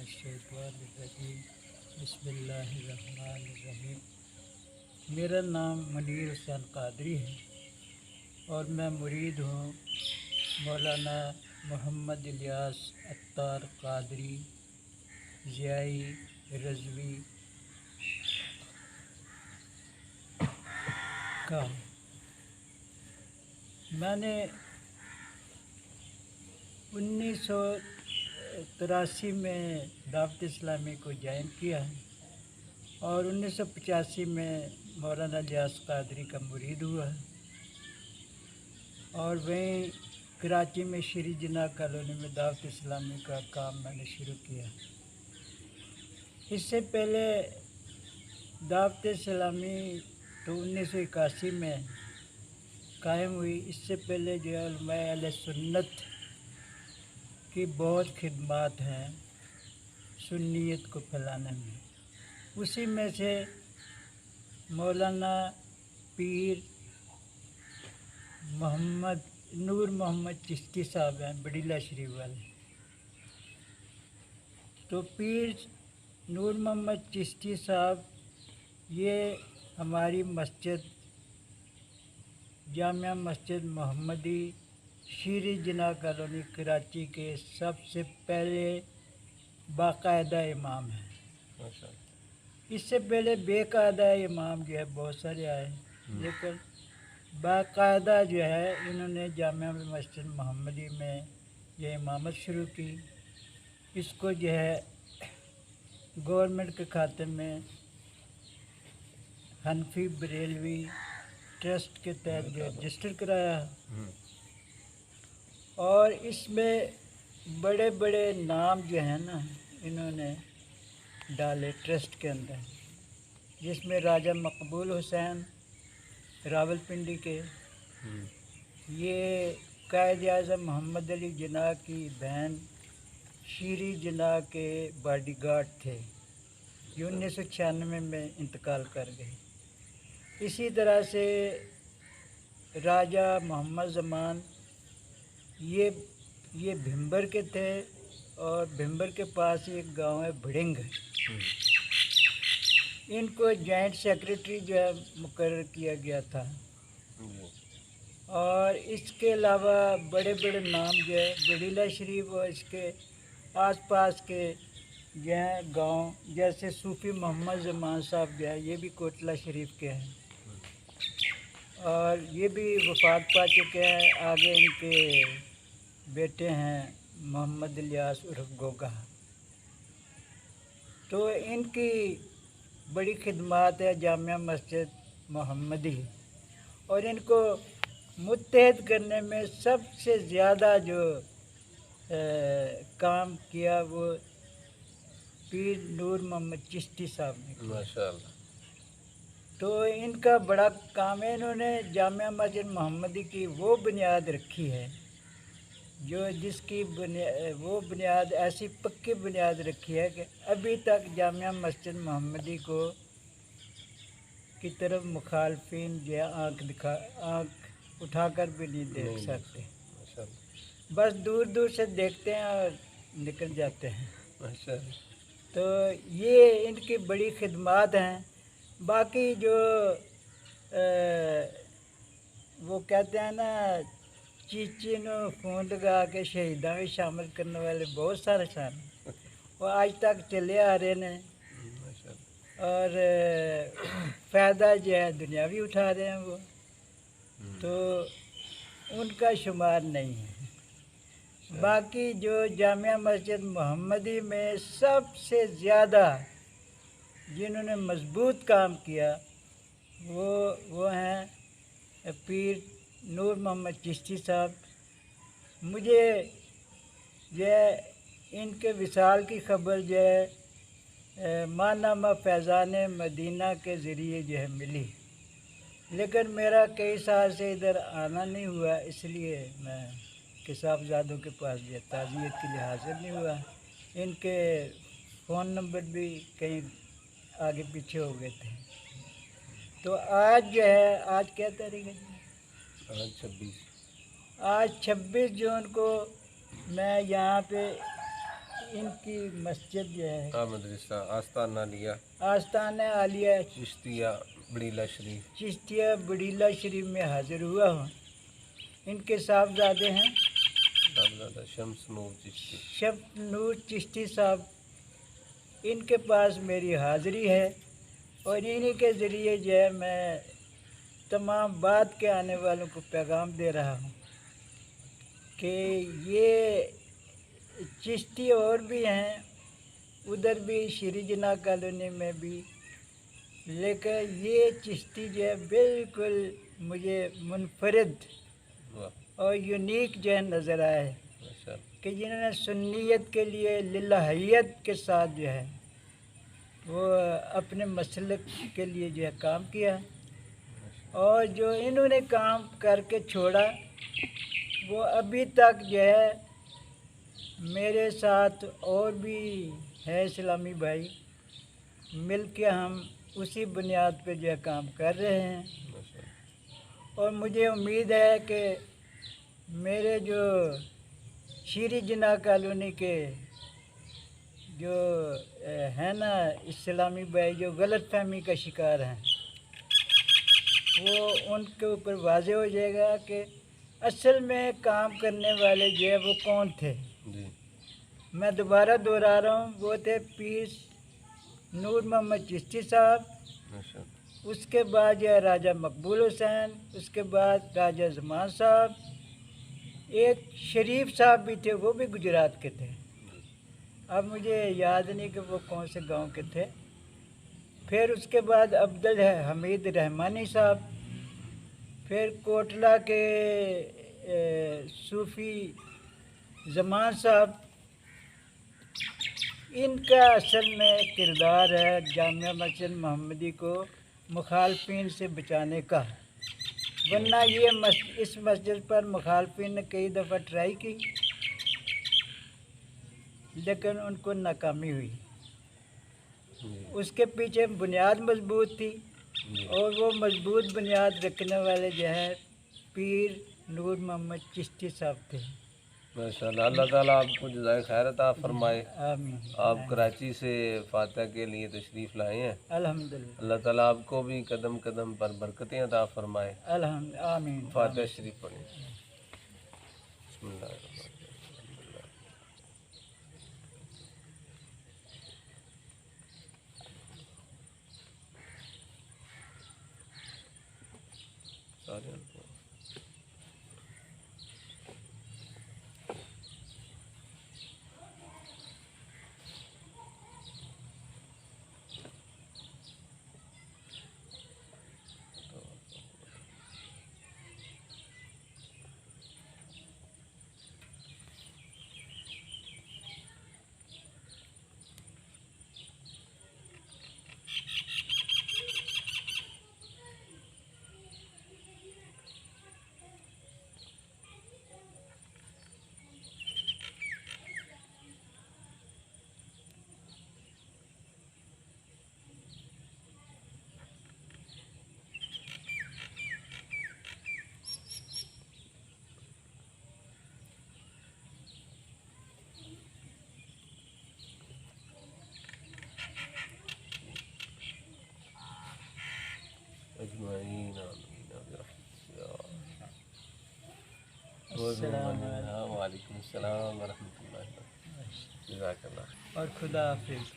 मिनशैतानिर्रजीम। बिस्मिल्लाहिर्रहमानिर्रहीम। मेरा नाम मुनीर हुसैन कादरी है और मैं मुरीद हूँ मौलाना मोहम्मद इलियास अत्तार कादरी ज़ियाई रज़वी का। मैंने 1983 में दावत इस्लामी को ज्वाइन किया है और 1985 में मौलाना इलियास कादरी का मुरीद हुआ है और वहीं कराची में श्री जिन्ना कॉलोनी में दावत इस्लामी का काम मैंने शुरू किया। इससे पहले दावत इस्लामी तो 1981 में कायम हुई। इससे पहले जो है उलमाए अहले सुन्नत की बहुत खिदमात हैं सुन्नियत को फैलाने में। उसी में से मौलाना पीर मोहम्मद नूर मोहम्मद चिश्ती साहब हैं बड़ीला शरीफ वाले। तो पीर नूर मोहम्मद चिश्ती साहब ये हमारी मस्जिद जामिया मस्जिद मोहम्मदी श्री जिन्ना कॉलोनी कराची के सबसे पहले बाकायदा इमाम हैं। इससे पहले बेकायदा इमाम जो है बहुत सारे आए, लेकिन बाकायदा जो है इन्होंने जामिया मस्जिद मोहम्मदी में ये इमामत शुरू की। इसको जो है गवर्नमेंट के खाते में हनफी बरेलवी ट्रस्ट के तहत जो रजिस्टर कराया और इसमें बड़े बड़े नाम जो हैं ना इन्होंने डाले ट्रस्ट के अंदर, जिसमें राजा मकबूल हुसैन रावलपिंडी के, ये कायद आज़म मोहम्मद अली जिन्ना की बहन श्री जिन्ना के बॉडीगार्ड थे जो 1996 में इंतकाल कर गए। इसी तरह से राजा मोहम्मद ज़मान ये भिम्बर के थे और भिम्बर के पास एक गांव है भिड़िंग, इनको जॉइंट सेक्रेटरी जो है मुकर्रर किया गया था। और इसके अलावा बड़े बड़े नाम जो है बड़ीला शरीफ और इसके आसपास के जो हैं गांव, जैसे सूफ़ी मोहम्मद ज़मान साहब जो है ये भी कोटला शरीफ के हैं और ये भी वफ़ात पा चुके हैं। आगे इनके बेटे हैं मोहम्मद इलियास उर्फ गोगा। तो इनकी बड़ी खिदमात है जामिया मस्जिद मोहम्मदी और इनको मुत्तहद करने में सबसे ज़्यादा जो काम किया वो पीर नूर मोहम्मद चिश्ती साहब ने किया। माशाअल्लाह। तो इनका बड़ा काम है, इन्होंने जामिया मस्जिद मोहम्मदी की वो बुनियाद रखी है जो जिसकी वो बुनियाद ऐसी पक्की बुनियाद रखी है कि अभी तक जामिया मस्जिद मोहम्मदी को की तरफ मुखालफिन जो है आँख उठाकर भी नहीं देख सकते, बस दूर दूर से देखते हैं और निकल जाते हैं। तो ये इनकी बड़ी खिदमात हैं। बाकी जो वो कहते हैं ना चीची नो खून लगा के शहीदा में शामिल करने वाले बहुत सारे सन वो आज तक चले आ रहे हैं और फ़ायदा जो है दुनियावी उठा रहे हैं वो, तो उनका शुमार नहीं है। बाकी जो जामिया मस्जिद मोहम्मदी में सबसे ज़्यादा जिन्होंने मजबूत काम किया वो हैं पीर नूर मोहम्मद चिश्ती साहब। मुझे जो है इनके विसाल की खबर जो है मानामा फैज़ान मदीना के ज़रिए जो है मिली, लेकिन मेरा कई साल से इधर आना नहीं हुआ, इसलिए मैं किसाबजादों के पास जो ताज़ियत के लिए हाजिर नहीं हुआ। इनके फ़ोन नंबर भी कहीं आगे पीछे हो गए थे। तो आज जो है आज क्या तारीख है? आज 26 जून को मैं यहाँ पे इनकी मस्जिद जो है मदरसा आस्ताना लिया आस्ताना आलिया चिश्तिया बड़ीला शरीफ चिश्तिया बड़ीला शरीफ में हाजिर हुआ हूँ। इनके साहबजादे हैं साहबजादा शम्स नूर चिश्ती। शम्स नूर चिश्ती साहब, इनके पास मेरी हाज़िरी है और इन्हीं के ज़रिए जो है मैं तमाम बाद के आने वालों को पैगाम दे रहा हूँ कि ये चिश्ती और भी हैं, उधर भी श्री जिन्ना कॉलोनी में भी, लेकिन ये चिश्ती जो है बिल्कुल मुझे मुनफरिद और यूनिक जो है नज़र आए कि जिन्होंने सुन्नियत के लिए लिल्लाहियत के साथ जो है वो अपने मसलक के लिए जो है काम किया और जो इन्होंने काम करके छोड़ा वो अभी तक जो है मेरे साथ और भी है इस्लामी भाई, मिल के हम उसी बुनियाद पे जो है काम कर रहे हैं और मुझे उम्मीद है कि मेरे जो श्री जिन्ना कॉलोनी के जो है ना इस्लामी भाई जो गलत फहमी का शिकार हैं वो उनके ऊपर वाज़ेह हो जाएगा कि असल में काम करने वाले जो है वो कौन थे जी। मैं दोबारा दोहरा रहा हूँ, वो थे पीर नूर मोहम्मद चिश्ती साहब, उसके बाद जो है राजा मकबूल हुसैन, उसके बाद राजा ज़मान साहब, एक शरीफ साहब भी थे, वो भी गुजरात के थे, अब मुझे याद नहीं कि वो कौन से गांव के थे। फिर उसके बाद अब्दुल हमीद रहमानी साहब, फिर कोटला के सूफ़ी ज़मान साहब। इनका असल में किरदार है जामिया मस्जिद मोहम्मदी को मुखालफिन से बचाने का, वरना ये इस मस्जिद पर मुखालफिन ने कई दफ़ा ट्राई की लेकिन उनको नाकामी हुई। उसके पीछे बुनियाद मजबूत थी और वो मजबूत बुनियाद रखने वाले जो है पीर नूर मोहम्मद चिश्ती साहब थे। माशाल्लाह, अल्लाह ताला आपको जज़ाए खैर अता फरमाए। आमीन। आप कराची से फातह के लिए तशरीफ़ लाए हैं, अल्हम्दुलिल्लाह। अल्लाह ताला आपको भी कदम कदम पर बरकतें अता फरमाए। अल्हम्दुलिल्लाह। आमीन। फातह शरीफ पढ़ें। बिस्मिल्लाह। अजमाइन वालेकुम अस्सलाम व रहमतुल्लाहि व बरकातहू। और खुदा हाफिज़।